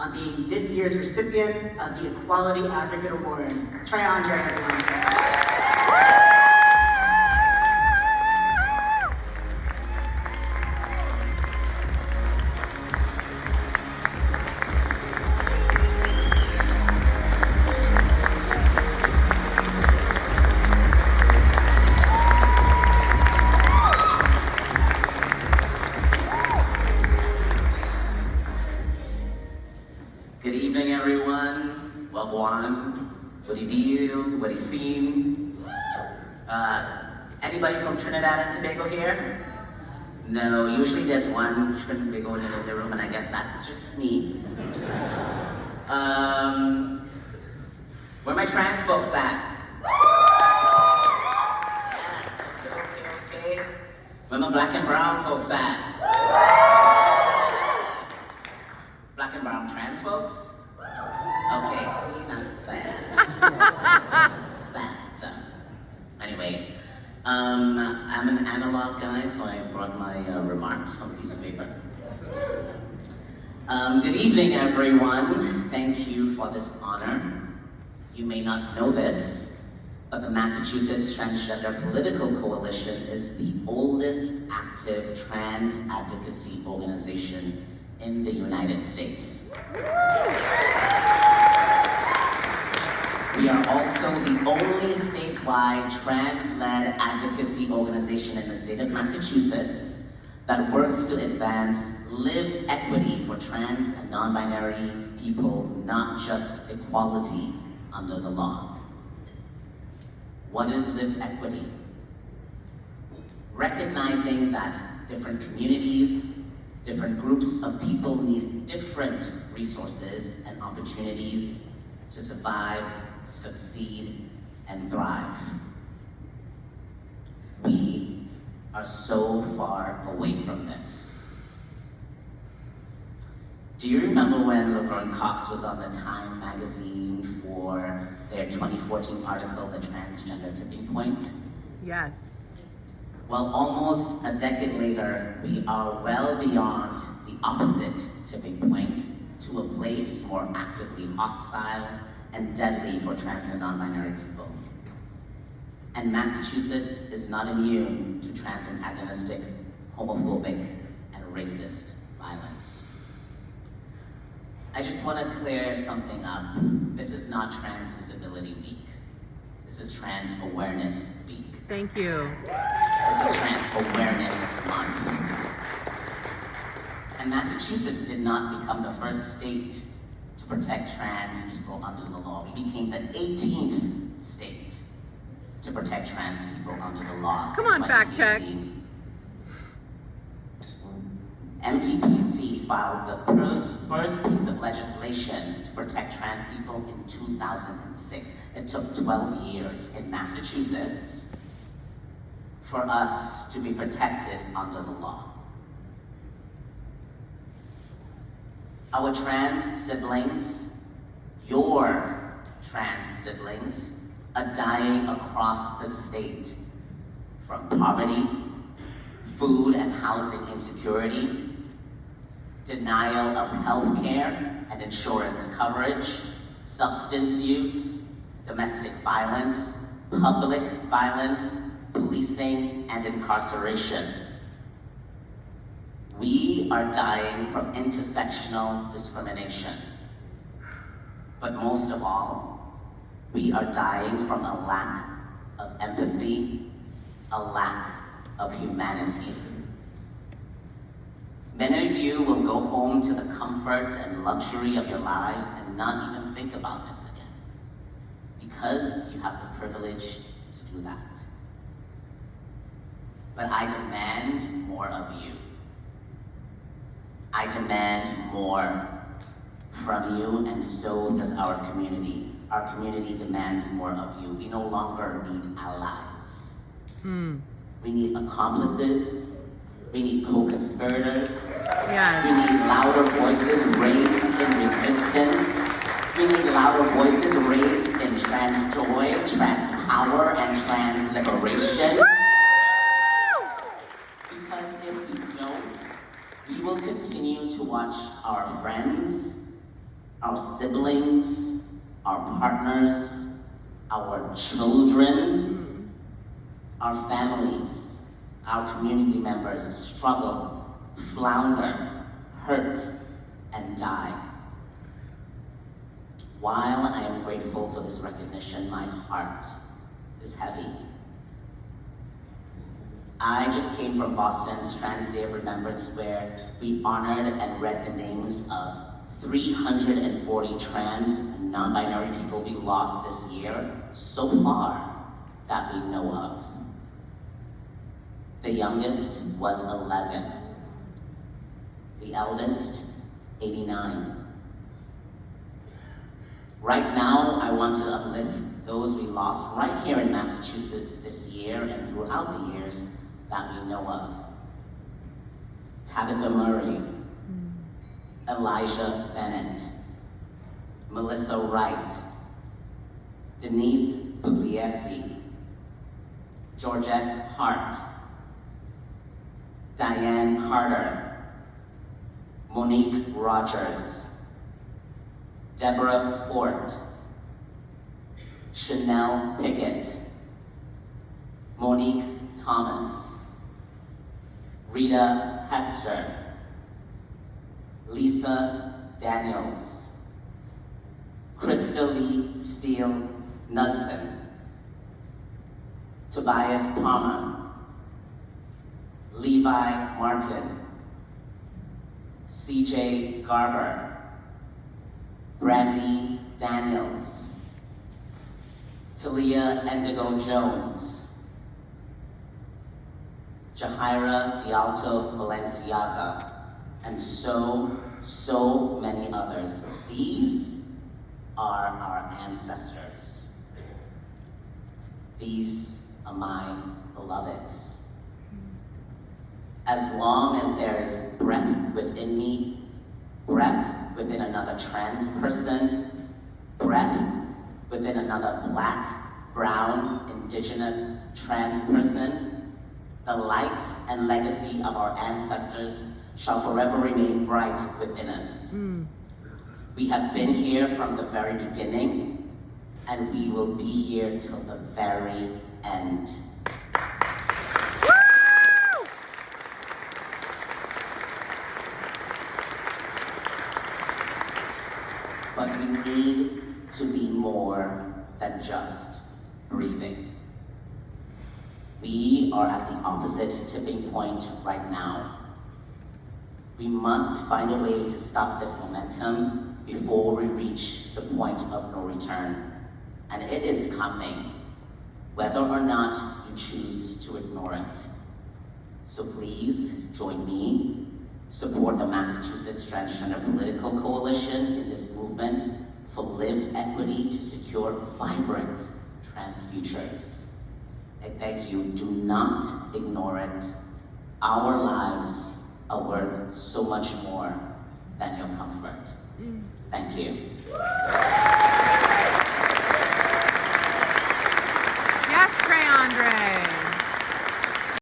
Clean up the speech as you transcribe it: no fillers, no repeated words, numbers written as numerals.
on being this year's recipient of the Equality Advocate Award. Tre'Andre, everyone. Good evening, everyone. Wagwan. What do you do? What do you seen? Anybody from Trinidad and Tobago here? No, usually there's one Trinbagoan in the room, and I guess that's just me. Where my trans folks at? Yes, okay. Where my black and brown folks at? Black and brown trans folks? Okay, see, that's sad. Sad. Anyway, I'm an analog guy, so I brought my remarks on a piece of paper. Good evening, everyone. Thank you for this honor. You may not know this, but the Massachusetts Transgender Political Coalition is the oldest active trans advocacy organization in the United States. We are also the only statewide trans-led advocacy organization in the state of Massachusetts that works to advance lived equity for trans and non-binary people, not just equality under the law. What is lived equity? Recognizing that different communities, different groups of people need different resources and opportunities to survive, succeed, and thrive. We are so far away from this. Do you remember when Laverne Cox was on the Time magazine for their 2014 article, The Transgender Tipping Point? Yes. Well, almost a decade later, we are well beyond the opposite tipping point to a place more actively hostile and deadly for trans and non-binary people. And Massachusetts is not immune to trans antagonistic, homophobic, and racist violence. I just want to clear something up. This is not Trans Visibility Week. This is Trans Awareness Week. Thank you. This is Trans Awareness Month. And Massachusetts did not become the first state to protect trans people under the law. We became the 18th state to protect trans people under the law. Come on, fact check. MTPC filed the first piece of legislation to protect trans people in 2006. It took 12 years in Massachusetts for us to be protected under the law. Our trans siblings, your trans siblings, are dying across the state from poverty, food and housing insecurity, denial of health care and insurance coverage, substance use, domestic violence, public violence, policing, and incarceration. We are dying from intersectional discrimination. But most of all, we are dying from a lack of empathy, a lack of humanity. Many of you will go home to the comfort and luxury of your lives and not even think about this again, because you have the privilege to do that. But I demand more of you. I demand more from you, and so does our community. Our community demands more of you. We no longer need allies. We need accomplices. We need co-conspirators. Yes. We need louder voices raised in resistance. We need louder voices raised in trans joy, trans power, and trans liberation. Because if we don't, we will continue to watch our friends, our siblings, our partners, our children, our families, our community members struggle, flounder, hurt, and die. While I am grateful for this recognition, my heart is heavy. I just came from Boston's Trans Day of Remembrance, where we honored and read the names of 340 trans and non-binary people we lost this year so far that we know of. The youngest was 11. The eldest, 89. Right now, I want to uplift those we lost right here in Massachusetts this year and throughout the years that we know of. Tabitha Murray, Elijah Bennett, Melissa Wright, Denise Pugliese, Georgette Hart, Diane Carter, Monique Rogers, Deborah Fort, Chanel Pickett, Monique Thomas, Rita Hester, Lisa Daniels, Krista Lee Steele Nusden, Tobias Palmer, Levi Martin, CJ Garber, Brandy Daniels, Talia Indigo Jones, Jahaira Dialto Balenciaga, and so many others. These are our ancestors. These are my beloveds. As long as there is breath within me, breath within another trans person, breath within another Black, brown, indigenous trans person, the light and legacy of our ancestors shall forever remain bright within us. We have been here from the very beginning, and we will be here till the very end. But we need to be more than just breathing. We are at the opposite tipping point right now. We must find a way to stop this momentum before we reach the point of no return. And it is coming, whether or not you choose to ignore it. So please join me, support the Massachusetts Transgender Political Coalition in this movement for lived equity to secure vibrant trans futures. I beg you, do not ignore it. Our lives are worth so much more than your comfort. Thank you.